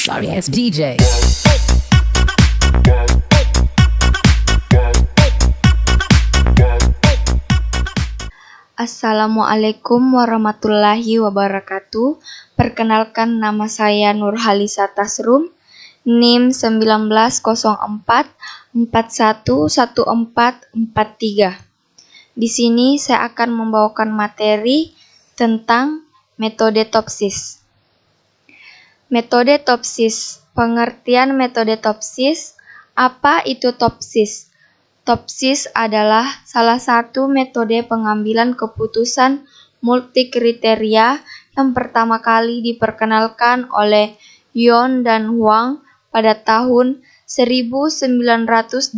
Sorry ass DJ. Assalamualaikum warahmatullahi wabarakatuh. Perkenalkan, nama saya Nurhalisa Tasrum, NIM 1904411443. Di sini saya akan membawakan materi tentang metode Topsis. Metode Topsis. Pengertian metode Topsis. Apa itu Topsis? Topsis adalah salah satu metode pengambilan keputusan multikriteria yang pertama kali diperkenalkan oleh Yuan dan Huang pada tahun 1981.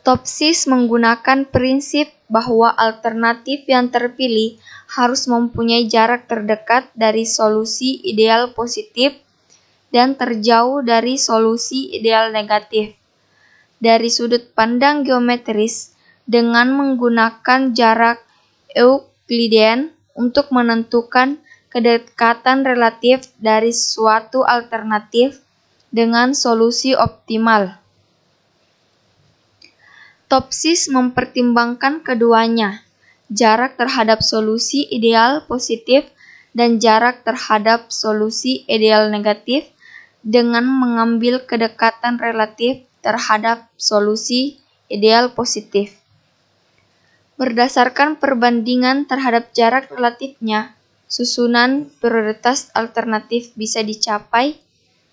Topsis menggunakan prinsip bahwa alternatif yang terpilih harus mempunyai jarak terdekat dari solusi ideal positif dan terjauh dari solusi ideal negatif. Dari sudut pandang geometris, dengan menggunakan jarak Euclidean untuk menentukan kedekatan relatif dari suatu alternatif dengan solusi optimal. Topsis mempertimbangkan keduanya, jarak terhadap solusi ideal positif dan jarak terhadap solusi ideal negatif, dengan mengambil kedekatan relatif terhadap solusi ideal positif. Berdasarkan perbandingan terhadap jarak relatifnya, susunan prioritas alternatif bisa dicapai.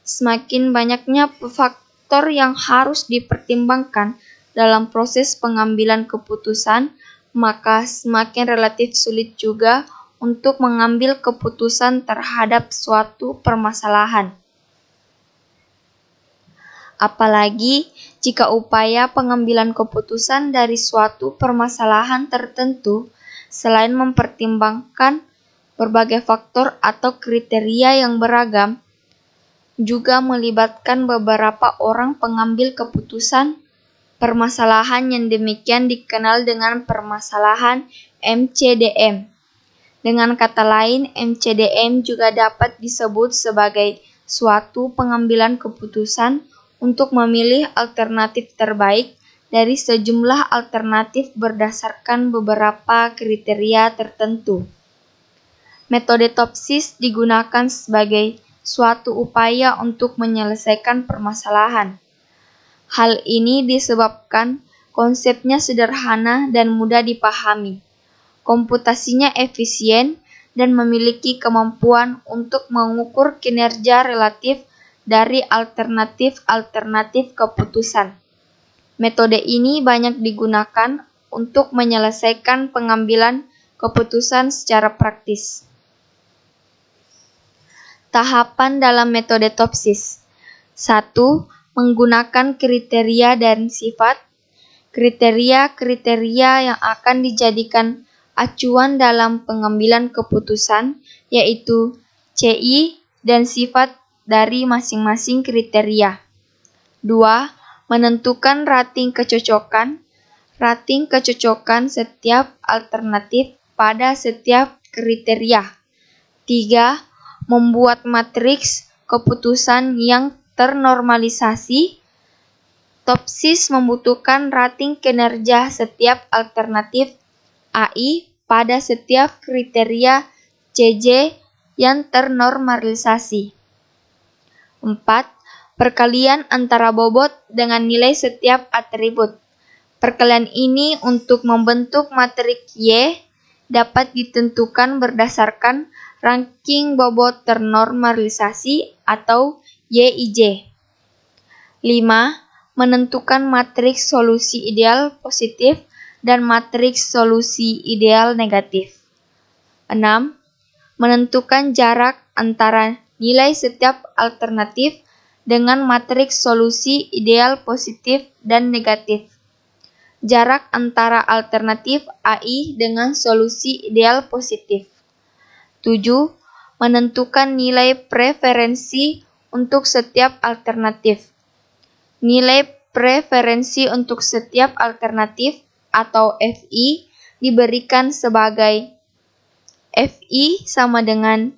Semakin banyaknya faktor yang harus dipertimbangkan dalam proses pengambilan keputusan, maka semakin relatif sulit juga untuk mengambil keputusan terhadap suatu permasalahan. Apalagi jika upaya pengambilan keputusan dari suatu permasalahan tertentu, selain mempertimbangkan berbagai faktor atau kriteria yang beragam, juga melibatkan beberapa orang pengambil keputusan. Permasalahan yang demikian dikenal dengan permasalahan MCDM. Dengan kata lain, MCDM juga dapat disebut sebagai suatu pengambilan keputusan untuk memilih alternatif terbaik dari sejumlah alternatif berdasarkan beberapa kriteria tertentu. Metode Topsis digunakan sebagai suatu upaya untuk menyelesaikan permasalahan. Hal ini disebabkan konsepnya sederhana dan mudah dipahami, komputasinya efisien, dan memiliki kemampuan untuk mengukur kinerja relatif dari alternatif-alternatif keputusan. Metode ini banyak digunakan untuk menyelesaikan pengambilan keputusan secara praktis. Tahapan dalam metode Topsis. 1. Menggunakan kriteria dan sifat. Kriteria-kriteria yang akan dijadikan acuan dalam pengambilan keputusan, yaitu CI dan sifat dari masing-masing kriteria. 2. Menentukan rating kecocokan. Rating kecocokan setiap alternatif pada setiap kriteria. 3. Membuat matriks keputusan yang ternormalisasi. Topsis membutuhkan rating kinerja setiap alternatif AI pada setiap kriteria CJ yang ternormalisasi. 4. Perkalian antara bobot dengan nilai setiap atribut. Perkalian ini untuk membentuk matriks Y dapat ditentukan berdasarkan ranking bobot ternormalisasi atau YIJ. 5. Menentukan matriks solusi ideal positif dan matriks solusi ideal negatif. 6. Menentukan jarak antara nilai setiap alternatif dengan matriks solusi ideal positif dan negatif. Jarak antara alternatif AI dengan solusi ideal positif. 7. Menentukan nilai preferensi untuk setiap alternatif. Nilai preferensi untuk setiap alternatif atau FI diberikan sebagai FI sama dengan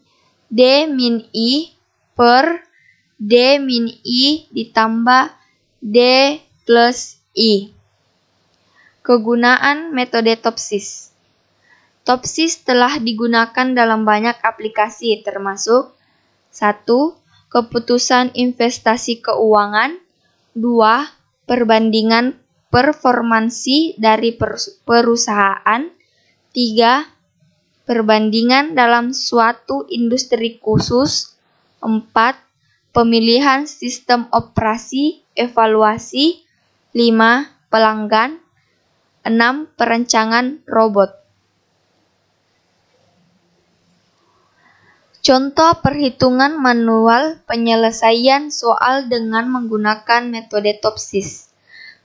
D min I per D min I ditambah D plus I. Kegunaan metode TOPSIS. TOPSIS telah digunakan dalam banyak aplikasi termasuk 1. Keputusan investasi keuangan. 2. Perbandingan performansi dari perusahaan. 3. Perbandingan dalam suatu industri khusus. 4. Pemilihan sistem operasi, evaluasi. 5. Pelanggan. 6. Perancangan robot. Contoh perhitungan manual penyelesaian soal dengan menggunakan metode TOPSIS.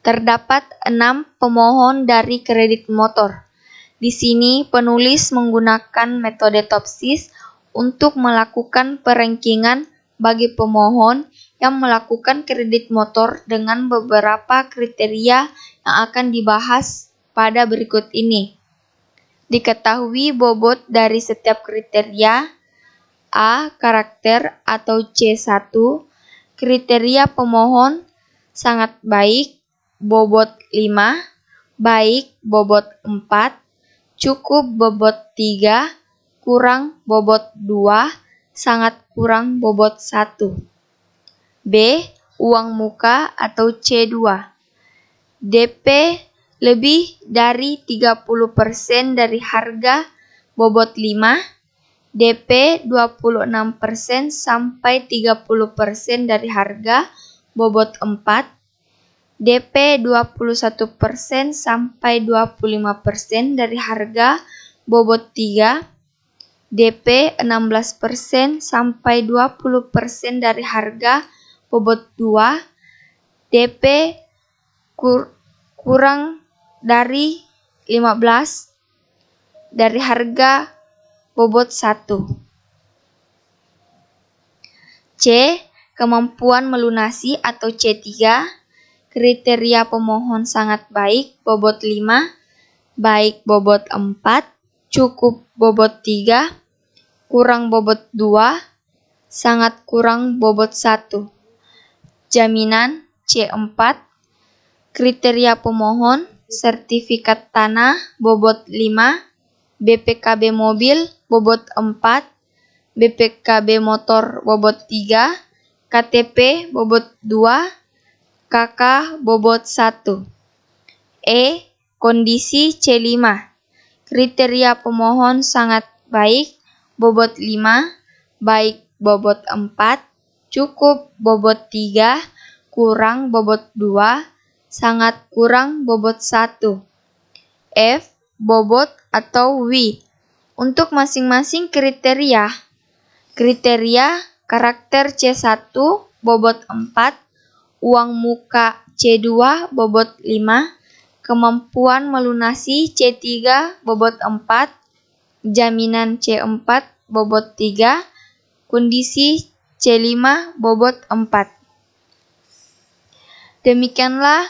Terdapat 6 pemohon dari kredit motor. Di sini penulis menggunakan metode TOPSIS untuk melakukan perankingan bagi pemohon yang melakukan kredit motor dengan beberapa kriteria yang akan dibahas pada berikut ini. Diketahui bobot dari setiap kriteria. A. Karakter atau C1. Kriteria pemohon sangat baik, bobot 5, baik, bobot 4, cukup, bobot 3, kurang, bobot 2, sangat kurang, bobot 1. B. Uang muka atau C2. DP lebih dari 30% dari harga, bobot 5, DP 26% sampai 30% dari harga, bobot 4, DP 21% sampai 25% dari harga, bobot 3, DP 16% sampai 20% dari harga, bobot 2, DP kurang dari 15 dari harga, bobot 1. C. Kemampuan melunasi atau C3. Kriteria pemohon sangat baik, bobot 5, baik, bobot 4, cukup, bobot 3, kurang, bobot 2, sangat kurang, bobot 1. Jaminan C4. Kriteria pemohon, sertifikat tanah, bobot 5, BPKB mobil, bobot 4, BPKB motor, bobot 3, KTP, bobot 2, KK, bobot 1. E. Kondisi C5. Kriteria pemohon sangat baik, bobot 5, baik, bobot 4, cukup, bobot 3, kurang, bobot 2, sangat kurang, bobot 1. F. Bobot atau W. Untuk masing-masing kriteria. Kriteria karakter C1, bobot 4, uang muka C2, bobot 5, kemampuan melunasi C3, bobot 4, jaminan C4, bobot 3, kondisi C5, bobot 4. Demikianlah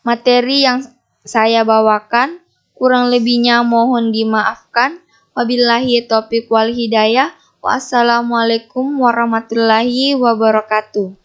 materi yang saya bawakan. Kurang lebihnya mohon dimaafkan. Wabillahi taufiq wal hidayah. Wassalamualaikum warahmatullahi wabarakatuh.